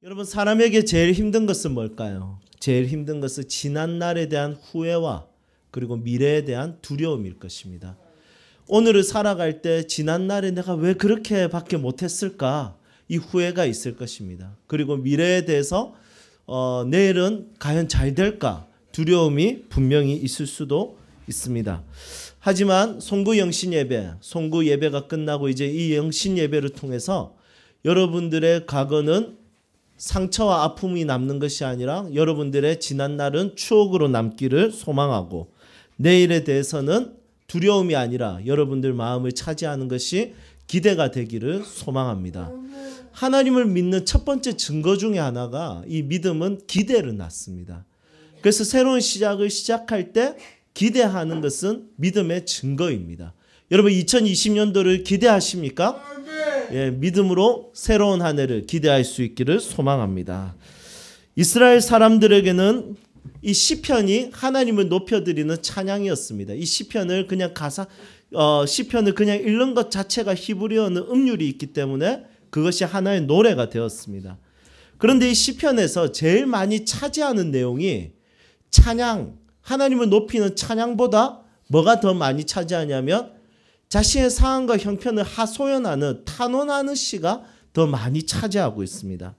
여러분, 사람에게 제일 힘든 것은 뭘까요? 제일 힘든 것은 지난 날에 대한 후회와 그리고 미래에 대한 두려움일 것입니다. 오늘을 살아갈 때 지난 날에 내가 왜 그렇게밖에 못했을까? 이 후회가 있을 것입니다. 그리고 미래에 대해서 내일은 과연 잘 될까? 두려움이 분명히 있을 수도 있습니다. 하지만 송구 영신 예배, 송구 예배가 끝나고 이제 이 영신 예배를 통해서 여러분들의 과거는 상처와 아픔이 남는 것이 아니라 여러분들의 지난 날은 추억으로 남기를 소망하고 내일에 대해서는 두려움이 아니라 여러분들 마음을 차지하는 것이 기대가 되기를 소망합니다. 하나님을 믿는 첫 번째 증거 중에 하나가 이 믿음은 기대를 낳습니다. 그래서 새로운 시작을 시작할 때 기대하는 것은 믿음의 증거입니다. 여러분 2020년도를 기대하십니까? 예, 믿음으로 새로운 한 해를 기대할 수 있기를 소망합니다. 이스라엘 사람들에게는 이 시편이 하나님을 높여드리는 찬양이었습니다. 이 시편을 그냥 시편을 그냥 읽는 것 자체가 히브리어는 음률이 있기 때문에 그것이 하나의 노래가 되었습니다. 그런데 이 시편에서 제일 많이 차지하는 내용이 찬양, 하나님을 높이는 찬양보다 뭐가 더 많이 차지하냐면 자신의 상황과 형편을 하소연하는 탄원하는 시가 더 많이 차지하고 있습니다.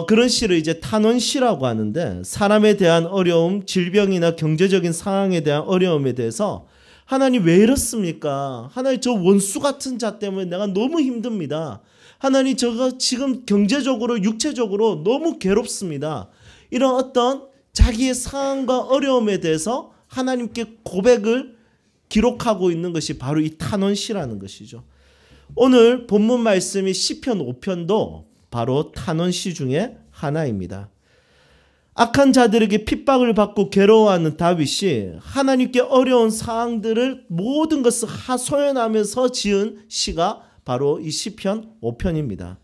그런 시를 이제 탄원시라고 하는데 사람에 대한 어려움, 질병이나 경제적인 상황에 대한 어려움에 대해서 하나님 왜 이렇습니까? 하나님 저 원수 같은 자 때문에 내가 너무 힘듭니다. 하나님 저가 지금 경제적으로 육체적으로 너무 괴롭습니다. 이런 어떤 자기의 상황과 어려움에 대해서 하나님께 고백을 기록하고 있는 것이 바로 이 탄원시라는 것이죠. 오늘 본문 말씀이 시편 5편도 바로 탄원시 중에 하나입니다. 악한 자들에게 핍박을 받고 괴로워하는 다윗이 하나님께 어려운 상황들을 모든 것을 하소연하면서 지은 시가 바로 이 시편 5편입니다.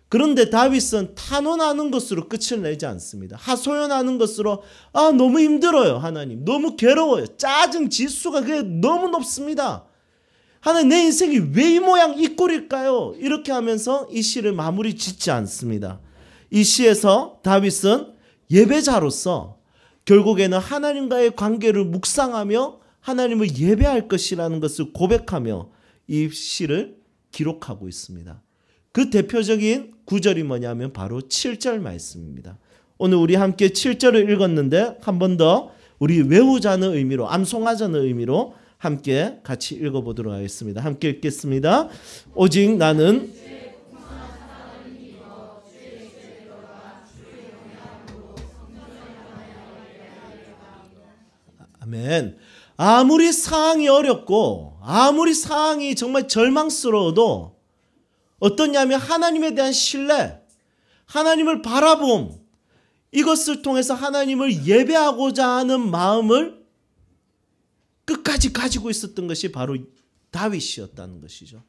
그런데 다윗은 탄원하는 것으로 끝을 내지 않습니다. 하소연하는 것으로 너무 힘들어요. 하나님 너무 괴로워요. 짜증 지수가 그게 너무 높습니다. 하나님 내 인생이 왜 이 모양 이 꼴일까요? 이렇게 하면서 이 시를 마무리 짓지 않습니다. 이 시에서 다윗은 예배자로서 결국에는 하나님과의 관계를 묵상하며 하나님을 예배할 것이라는 것을 고백하며 이 시를 기록하고 있습니다. 그 대표적인 구절이 뭐냐면 바로 7절 말씀입니다. 오늘 우리 함께 7절을 읽었는데 한 번 더 우리 외우자는 의미로 암송하자는 의미로 함께 같이 읽어보도록 하겠습니다. 함께 읽겠습니다. 오직 나는 아멘. 아무리 상황이 어렵고 아무리 상황이 정말 절망스러워도 어떠냐면 하나님에 대한 신뢰, 하나님을 바라봄, 이것을 통해서 하나님을 예배하고자 하는 마음을 끝까지 가지고 있었던 것이 바로 다윗이었다는 것이죠.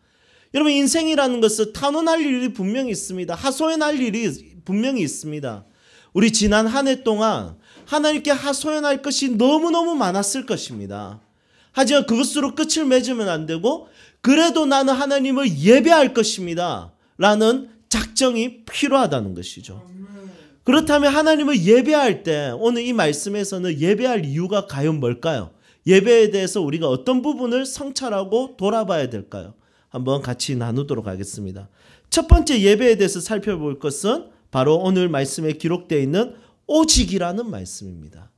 여러분 인생이라는 것은 탄원할 일이 분명히 있습니다. 하소연할 일이 분명히 있습니다. 우리 지난 한 해 동안 하나님께 하소연할 것이 너무너무 많았을 것입니다. 하지만 그것으로 끝을 맺으면 안 되고 그래도 나는 하나님을 예배할 것입니다. 라는 작정이 필요하다는 것이죠. 그렇다면 하나님을 예배할 때 오늘 이 말씀에서는 예배할 이유가 과연 뭘까요? 예배에 대해서 우리가 어떤 부분을 성찰하고 돌아봐야 될까요? 한번 같이 나누도록 하겠습니다. 첫 번째 예배에 대해서 살펴볼 것은 바로 오늘 말씀에 기록되어 있는 오직이라는 말씀입니다.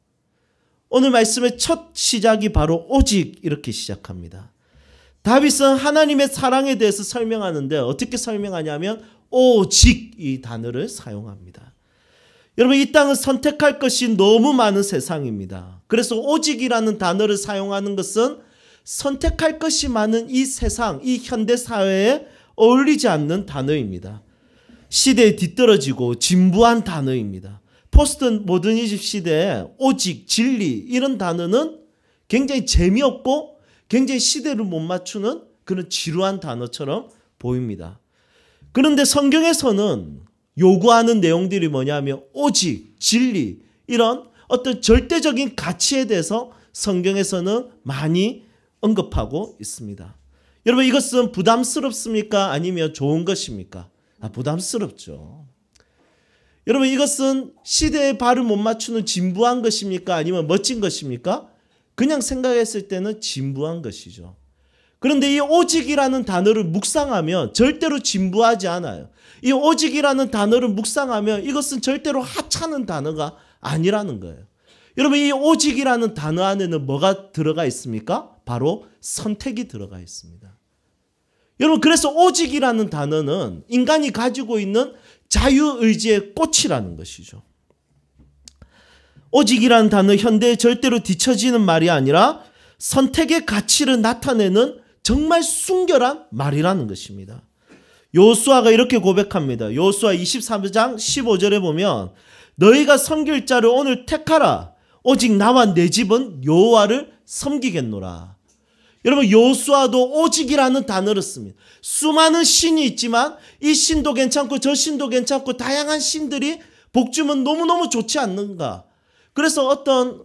오늘 말씀의 첫 시작이 바로 오직 이렇게 시작합니다. 다윗은 하나님의 사랑에 대해서 설명하는데 어떻게 설명하냐면 오직 이 단어를 사용합니다. 여러분 이 땅은 선택할 것이 너무 많은 세상입니다. 그래서 오직이라는 단어를 사용하는 것은 선택할 것이 많은 이 세상, 이 현대사회에 어울리지 않는 단어입니다. 시대에 뒤떨어지고 진부한 단어입니다. 포스트 모더니즘 시대에 오직, 진리 이런 단어는 굉장히 재미없고 굉장히 시대를 못 맞추는 그런 지루한 단어처럼 보입니다. 그런데 성경에서는 요구하는 내용들이 뭐냐면 오직, 진리 이런 어떤 절대적인 가치에 대해서 성경에서는 많이 언급하고 있습니다. 여러분 이것은 부담스럽습니까? 아니면 좋은 것입니까? 부담스럽죠. 여러분 이것은 시대에 발을 못 맞추는 진부한 것입니까? 아니면 멋진 것입니까? 그냥 생각했을 때는 진부한 것이죠. 그런데 이 오직이라는 단어를 묵상하면 절대로 진부하지 않아요. 이 오직이라는 단어를 묵상하면 이것은 절대로 하찮은 단어가 아니라는 거예요. 여러분 이 오직이라는 단어 안에는 뭐가 들어가 있습니까? 바로 선택이 들어가 있습니다. 여러분 그래서 오직이라는 단어는 인간이 가지고 있는 자유의지의 꽃이라는 것이죠. 오직이라는 단어 현대에 절대로 뒤처지는 말이 아니라 선택의 가치를 나타내는 정말 순결한 말이라는 것입니다. 여호수아가 이렇게 고백합니다. 여호수아 23장 15절에 보면 너희가 섬길 자를 오늘 택하라. 오직 나와 내 집은 여호와를 섬기겠노라. 여러분 여호수아도 오직이라는 단어를 씁니다. 수많은 신이 있지만 이 신도 괜찮고 저 신도 괜찮고 다양한 신들이 복주면 너무너무 좋지 않는가. 그래서 어떤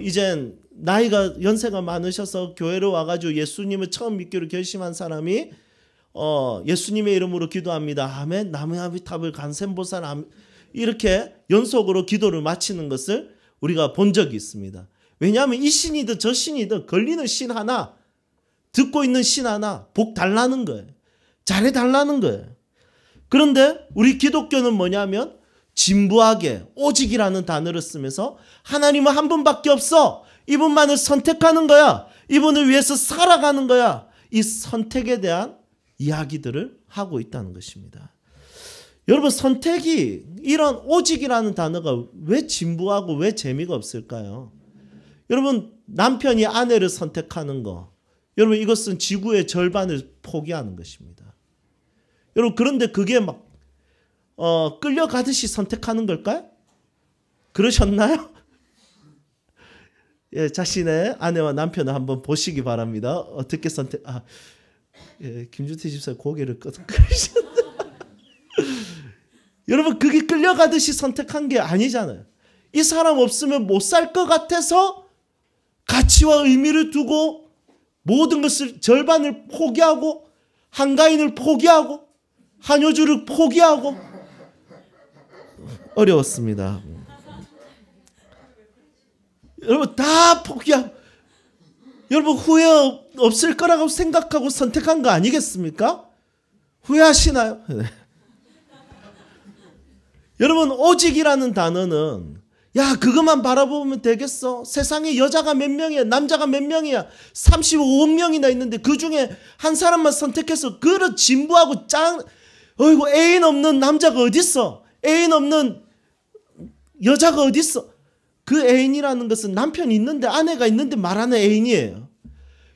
이젠 나이가 연세가 많으셔서 교회로 와가지고 예수님을 처음 믿기로 결심한 사람이 예수님의 이름으로 기도합니다. 아멘. 나무아미탑을 간센보살 이렇게 연속으로 기도를 마치는 것을 우리가 본 적이 있습니다. 왜냐하면 이 신이든 저 신이든 걸리는 신 하나, 듣고 있는 신 하나 복 달라는 거예요. 잘해달라는 거예요. 그런데 우리 기독교는 뭐냐면 진부하게 오직이라는 단어를 쓰면서 하나님은 한 분밖에 없어. 이분만을 선택하는 거야. 이분을 위해서 살아가는 거야. 이 선택에 대한 이야기들을 하고 있다는 것입니다. 여러분 선택이 이런 오직이라는 단어가 왜 진부하고 왜 재미가 없을까요? 여러분 남편이 아내를 선택하는 거 여러분 이것은 지구의 절반을 포기하는 것입니다. 여러분 그런데 그게 막 끌려가듯이 선택하는 걸까요? 그러셨나요? 예, 자신의 아내와 남편을 한번 보시기 바랍니다. 어떻게 김주태 집사님 고개를 끄덕끄시는데 여러분 그게 끌려가듯이 선택한 게 아니잖아요. 이 사람 없으면 못 살 것 같아서 가치와 의미를 두고 모든 것을 절반을 포기하고 한가인을 포기하고 한효주를 포기하고 어려웠습니다. 여러분 다 포기하고 여러분 후회 없을 거라고 생각하고 선택한 거 아니겠습니까? 후회하시나요? 네. 여러분 오직이라는 단어는 야 그것만 바라보면 되겠어? 세상에 여자가 몇 명이야? 남자가 몇 명이야? 35억 명이나 있는데 그중에 한 사람만 선택해서 그런 진부하고 어이구 애인 없는 남자가 어딨어? 애인 없는 여자가 어딨어? 그 애인이라는 것은 남편이 있는데 아내가 있는데 말하는 애인이에요.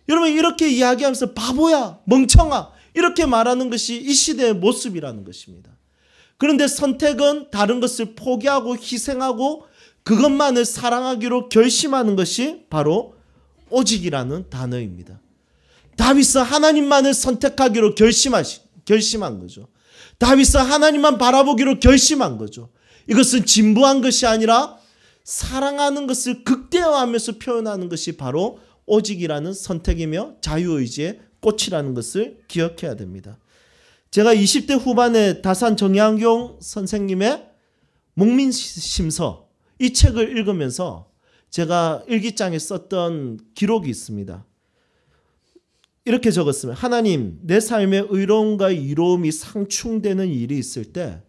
여러분 이렇게 이야기하면서 바보야 멍청아 이렇게 말하는 것이 이 시대의 모습이라는 것입니다. 그런데 선택은 다른 것을 포기하고 희생하고 그것만을 사랑하기로 결심하는 것이 바로 오직이라는 단어입니다. 다윗은 하나님만을 선택하기로 결심한 거죠. 다윗은 하나님만 바라보기로 결심한 거죠. 이것은 진부한 것이 아니라 사랑하는 것을 극대화하면서 표현하는 것이 바로 오직이라는 선택이며 자유의지의 꽃이라는 것을 기억해야 됩니다. 제가 20대 후반에 다산 정양용 선생님의 목민심서 이 책을 읽으면서 제가 일기장에 썼던 기록이 있습니다. 이렇게 적었습니다. 하나님, 내 삶에 의로움과 이로움이 상충되는 일이 있을 때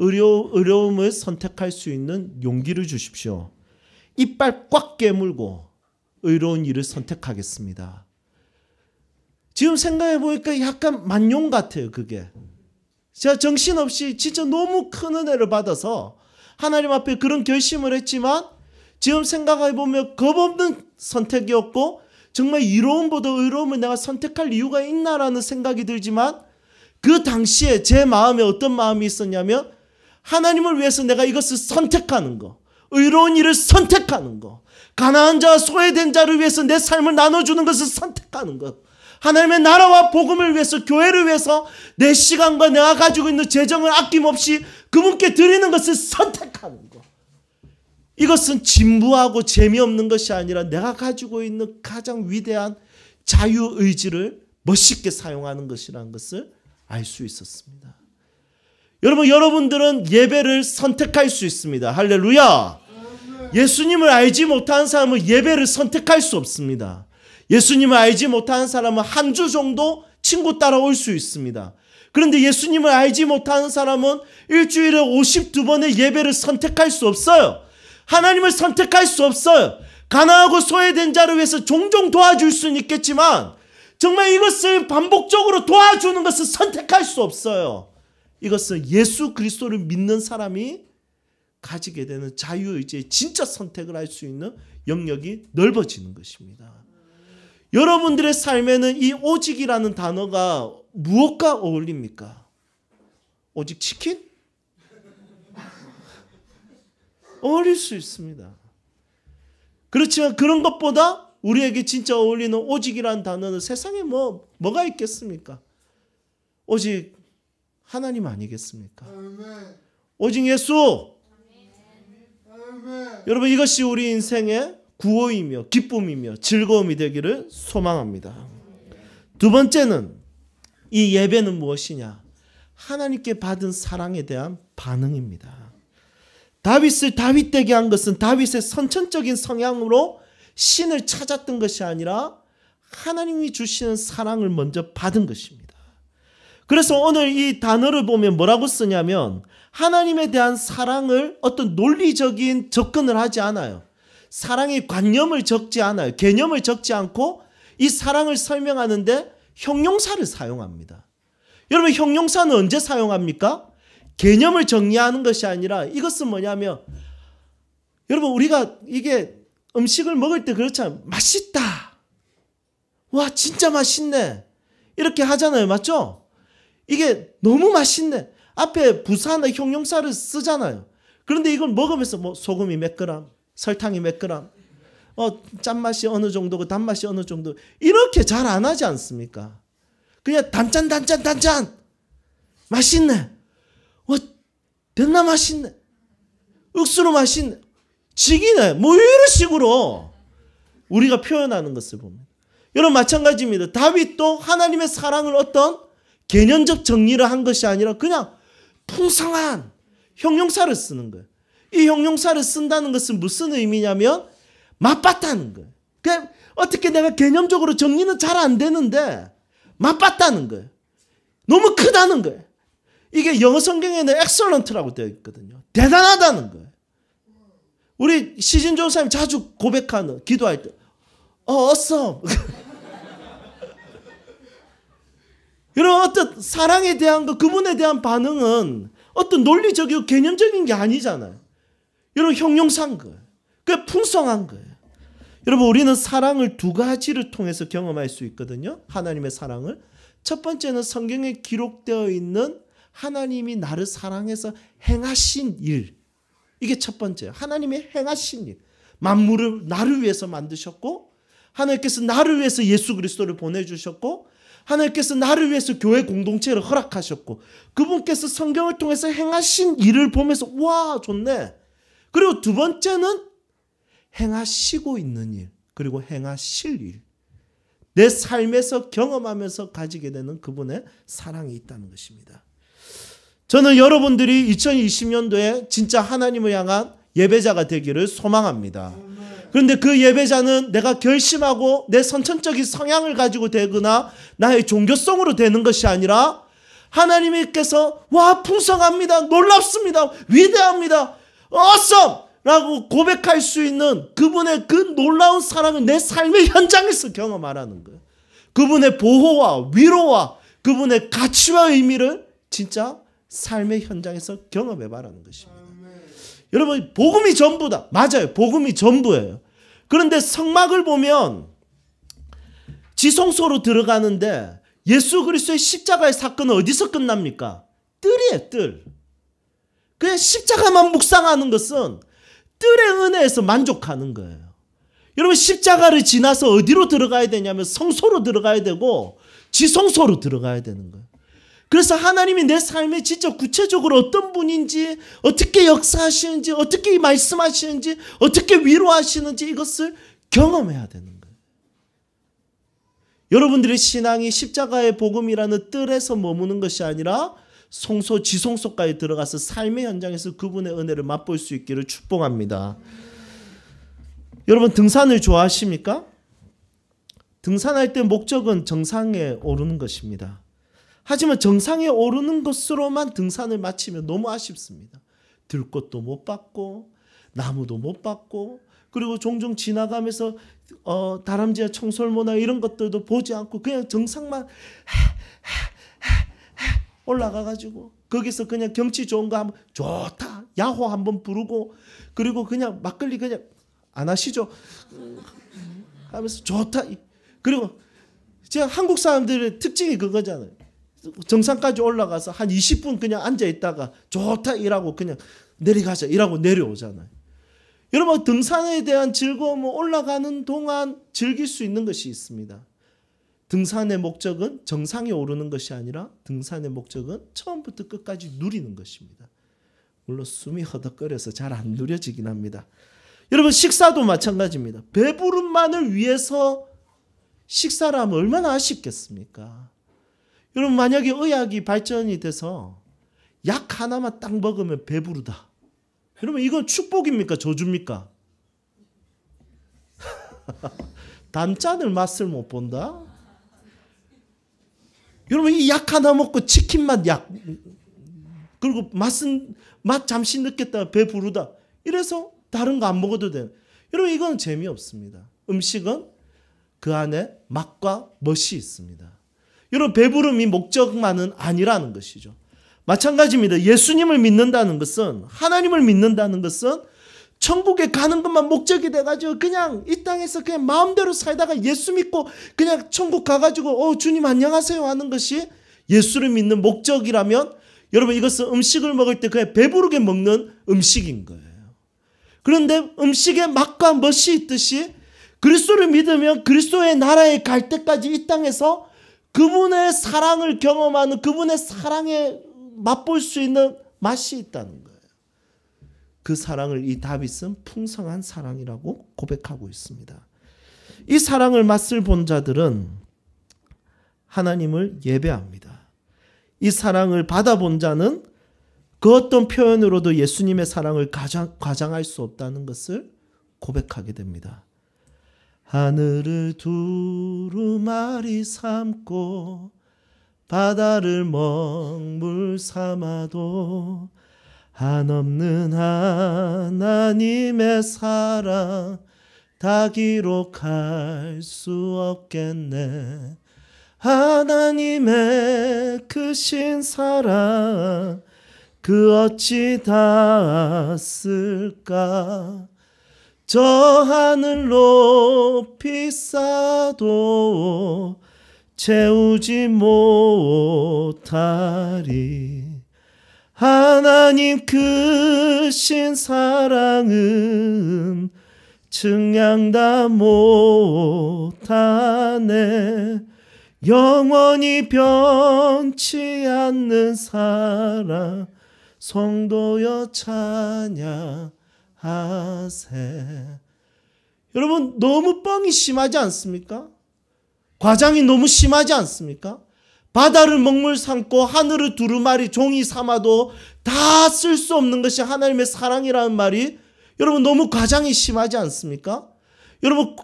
의로움을 선택할 수 있는 용기를 주십시오. 이빨 꽉 깨물고 의로운 일을 선택하겠습니다. 지금 생각해 보니까 약간 만용 같아요. 그게 제가 정신없이 진짜 너무 큰 은혜를 받아서 하나님 앞에 그런 결심을 했지만 지금 생각해 보면 겁없는 선택이었고 정말 이로움보다 의로움을 내가 선택할 이유가 있나라는 생각이 들지만 그 당시에 제 마음에 어떤 마음이 있었냐면 하나님을 위해서 내가 이것을 선택하는 거, 의로운 일을 선택하는 거, 가난한 자와 소외된 자를 위해서 내 삶을 나눠주는 것을 선택하는 것, 하나님의 나라와 복음을 위해서 교회를 위해서 내 시간과 내가 가지고 있는 재정을 아낌없이 그분께 드리는 것을 선택하는 것. 이것은 진부하고 재미없는 것이 아니라 내가 가지고 있는 가장 위대한 자유의지를 멋있게 사용하는 것이라는 것을 알 수 있었습니다. 여러분, 여러분들은 예배를 선택할 수 있습니다. 할렐루야. 예수님을 알지 못하는 사람은 예배를 선택할 수 없습니다. 예수님을 알지 못하는 사람은 한 주 정도 친구 따라올 수 있습니다. 그런데 예수님을 알지 못하는 사람은 일주일에 52번의 예배를 선택할 수 없어요. 하나님을 선택할 수 없어요. 가난하고 소외된 자를 위해서 종종 도와줄 수는 있겠지만 정말 이것을 반복적으로 도와주는 것을 선택할 수 없어요. 이것은 예수 그리스도를 믿는 사람이 가지게 되는 자유의지의 진짜 선택을 할 수 있는 영역이 넓어지는 것입니다. 여러분들의 삶에는 이 오직이라는 단어가 무엇과 어울립니까? 오직 치킨? 어울릴 수 있습니다. 그렇지만 그런 것보다 우리에게 진짜 어울리는 오직이라는 단어는 세상에 뭐가 있겠습니까? 오직 하나님 아니겠습니까? 오직 예수. 여러분, 이것이 우리 인생의 구호이며 기쁨이며 즐거움이 되기를 소망합니다. 두 번째는 이 예배는 무엇이냐? 하나님께 받은 사랑에 대한 반응입니다. 다윗을 다윗되게 한 것은 다윗의 선천적인 성향으로 신을 찾았던 것이 아니라 하나님이 주시는 사랑을 먼저 받은 것입니다. 그래서 오늘 이 단어를 보면 뭐라고 쓰냐면 하나님에 대한 사랑을 어떤 논리적인 접근을 하지 않아요. 사랑의 관념을 적지 않아요. 개념을 적지 않고 이 사랑을 설명하는데 형용사를 사용합니다. 여러분, 형용사는 언제 사용합니까? 개념을 정리하는 것이 아니라 이것은 뭐냐면 여러분, 우리가 이게 음식을 먹을 때 그렇잖아요. 맛있다. 와, 진짜 맛있네. 이렇게 하잖아요. 맞죠? 이게 너무 맛있네. 앞에 부사나 형용사를 쓰잖아요. 그런데 이걸 먹으면서 소금이 몇 그램, 설탕이 몇 그램, 짠맛이 어느 정도고 단맛이 어느 정도, 이렇게 잘 안 하지 않습니까? 그냥 단짠 맛있네. 됐나 맛있네. 억수로 맛있네. 지기네. 이런 식으로 우리가 표현하는 것을 봅니다. 여러분, 마찬가지입니다. 다윗도 하나님의 사랑을 어떤 개념적 정리를 한 것이 아니라 그냥 풍성한 형용사를 쓰는 거예요. 이 형용사를 쓴다는 것은 무슨 의미냐면 맛봤다는 거예요. 그냥 어떻게 내가 개념적으로 정리는 잘 안 되는데 맛봤다는 거예요. 너무 크다는 거예요. 이게 영어 성경에는 excellent라고 되어 있거든요. 대단하다는 거예요. 우리 시진조 사님 자주 고백하는, 기도할 때 awesome. 여러분, 어떤 사랑에 대한 것, 그분에 대한 반응은 어떤 논리적이고 개념적인 게 아니잖아요. 여러분, 형용사인 거예요. 그게 풍성한 거예요. 여러분, 우리는 사랑을 두 가지를 통해서 경험할 수 있거든요. 하나님의 사랑을. 첫 번째는 성경에 기록되어 있는 하나님이 나를 사랑해서 행하신 일. 이게 첫 번째예요. 하나님이 행하신 일. 만물을 나를 위해서 만드셨고, 하나님께서 나를 위해서 예수 그리스도를 보내주셨고, 하나님께서 나를 위해서 교회 공동체를 허락하셨고, 그분께서 성경을 통해서 행하신 일을 보면서 와, 좋네. 그리고 두 번째는 행하시고 있는 일, 그리고 행하실 일. 내 삶에서 경험하면서 가지게 되는 그분의 사랑이 있다는 것입니다. 저는 여러분들이 2020년도에 진짜 하나님을 향한 예배자가 되기를 소망합니다. 그런데 그 예배자는 내가 결심하고 내 선천적인 성향을 가지고 되거나 나의 종교성으로 되는 것이 아니라 하나님께서 와, 풍성합니다, 놀랍습니다, 위대합니다, awesome 라고 고백할 수 있는 그분의 그 놀라운 사랑을 내 삶의 현장에서 경험하라는 거예요. 그분의 보호와 위로와 그분의 가치와 의미를 진짜 삶의 현장에서 경험해 봐라는 것입니다. 여러분, 복음이 전부다. 맞아요. 복음이 전부예요. 그런데 성막을 보면 지성소로 들어가는데 예수 그리스도의 십자가의 사건은 어디서 끝납니까? 뜰이에요, 뜰. 그냥 십자가만 묵상하는 것은 뜰의 은혜에서 만족하는 거예요. 여러분, 십자가를 지나서 어디로 들어가야 되냐면 성소로 들어가야 되고 지성소로 들어가야 되는 거예요. 그래서 하나님이 내 삶에 진짜 구체적으로 어떤 분인지, 어떻게 역사하시는지, 어떻게 말씀하시는지, 어떻게 위로하시는지 이것을 경험해야 되는 거예요. 여러분들의 신앙이 십자가의 복음이라는 뜰에서 머무는 것이 아니라 성소 지성소까지 들어가서 삶의 현장에서 그분의 은혜를 맛볼 수 있기를 축복합니다. 여러분 등산을 좋아하십니까? 등산할 때 목적은 정상에 오르는 것입니다. 하지만 정상에 오르는 것으로만 등산을 마치면 너무 아쉽습니다. 들꽃도 못 봤고 나무도 못 봤고 그리고 종종 지나가면서 다람쥐나 청설모나 이런 것들도 보지 않고 그냥 정상만 올라가가지고 거기서 그냥 경치 좋은 거 한번 좋다 야호 한번 부르고 그리고 그냥 막걸리 그냥 안 하시죠? 하면서 좋다. 그리고 제가 한국 사람들의 특징이 그거잖아요. 정상까지 올라가서 한 20분 그냥 앉아 있다가 좋다 이라고 그냥 내려가자 이라고 내려오잖아요. 여러분 등산에 대한 즐거움은 올라가는 동안 즐길 수 있는 것이 있습니다. 등산의 목적은 정상에 오르는 것이 아니라 등산의 목적은 처음부터 끝까지 누리는 것입니다. 물론 숨이 허덕거려서 잘 안 누려지긴 합니다. 여러분 식사도 마찬가지입니다. 배부름만을 위해서 식사를 하면 얼마나 아쉽겠습니까? 여러분 만약에 의학이 발전이 돼서 약 하나만 딱 먹으면 배부르다. 여러분 이건 축복입니까? 저주입니까? 단짠을 맛을 못 본다? 여러분 이 약 하나 먹고 치킨맛 약 그리고 맛 잠시 느꼈다가 배부르다. 이래서 다른 거 안 먹어도 돼요. 여러분 이건 재미없습니다. 음식은 그 안에 맛과 멋이 있습니다. 여러분 배부름이 목적만은 아니라는 것이죠. 마찬가지입니다. 예수님을 믿는다는 것은 하나님을 믿는다는 것은 천국에 가는 것만 목적이 돼가지고 그냥 이 땅에서 그냥 마음대로 살다가 예수 믿고 그냥 천국 가가지고 주님 안녕하세요 하는 것이 예수를 믿는 목적이라면 여러분 이것은 음식을 먹을 때 그냥 배부르게 먹는 음식인 거예요. 그런데 음식에 맛과 멋이 있듯이 그리스도를 믿으면 그리스도의 나라에 갈 때까지 이 땅에서 그분의 사랑을 경험하는 그분의 사랑에 맛볼 수 있는 맛이 있다는 거예요. 그 사랑을 이 다윗은 풍성한 사랑이라고 고백하고 있습니다. 이 사랑을 맛을 본 자들은 하나님을 예배합니다. 이 사랑을 받아본 자는 그 어떤 표현으로도 예수님의 사랑을 과장할 수 없다는 것을 고백하게 됩니다. 하늘을 두루마리 삼고 바다를 먹물 삼아도 한없는 하나님의 사랑 다 기록할 수 없겠네. 하나님의 크신 사랑 그 어찌 닿았을까. 저 하늘 높이 쌓아도 채우지 못하리. 하나님 크신 사랑은 측량 다 못하네. 영원히 변치 않는 사랑 성도여 찬양하세. 여러분 너무 뻥이 심하지 않습니까? 과장이 너무 심하지 않습니까? 바다를 먹물 삼고 하늘을 두루마리 종이 삼아도 다 쓸 수 없는 것이 하나님의 사랑이라는 말이 여러분 너무 과장이 심하지 않습니까? 여러분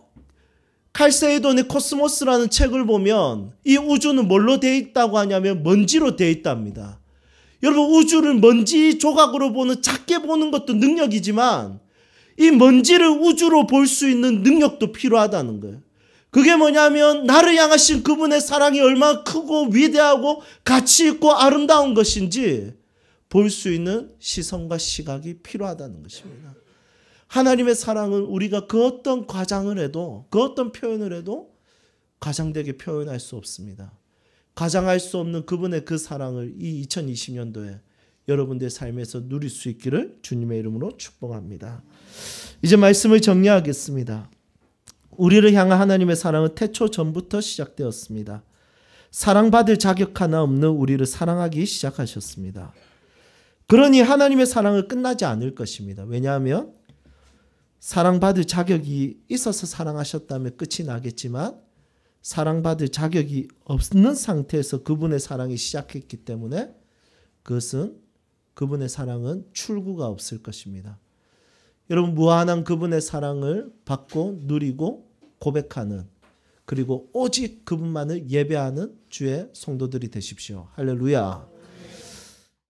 칼세이돈의 코스모스라는 책을 보면 이 우주는 뭘로 되어 있다고 하냐면 먼지로 되어 있답니다. 여러분 우주를 먼지 조각으로 보는 작게 보는 것도 능력이지만 이 먼지를 우주로 볼 수 있는 능력도 필요하다는 거예요. 그게 뭐냐면 나를 향하신 그분의 사랑이 얼마나 크고 위대하고 가치 있고 아름다운 것인지 볼 수 있는 시선과 시각이 필요하다는 것입니다. 하나님의 사랑은 우리가 그 어떤 과장을 해도 그 어떤 표현을 해도 과장되게 표현할 수 없습니다. 과장할 수 없는 그분의 그 사랑을 이 2020년도에 여러분들의 삶에서 누릴 수 있기를 주님의 이름으로 축복합니다. 이제 말씀을 정리하겠습니다. 우리를 향한 하나님의 사랑은 태초 전부터 시작되었습니다. 사랑받을 자격 하나 없는 우리를 사랑하기 시작하셨습니다. 그러니 하나님의 사랑은 끝나지 않을 것입니다. 왜냐하면 사랑받을 자격이 있어서 사랑하셨다면 끝이 나겠지만 사랑받을 자격이 없는 상태에서 그분의 사랑이 시작했기 때문에 그것은 그분의 사랑은 출구가 없을 것입니다. 여러분 무한한 그분의 사랑을 받고 누리고 고백하는 그리고 오직 그분만을 예배하는 주의 성도들이 되십시오. 할렐루야.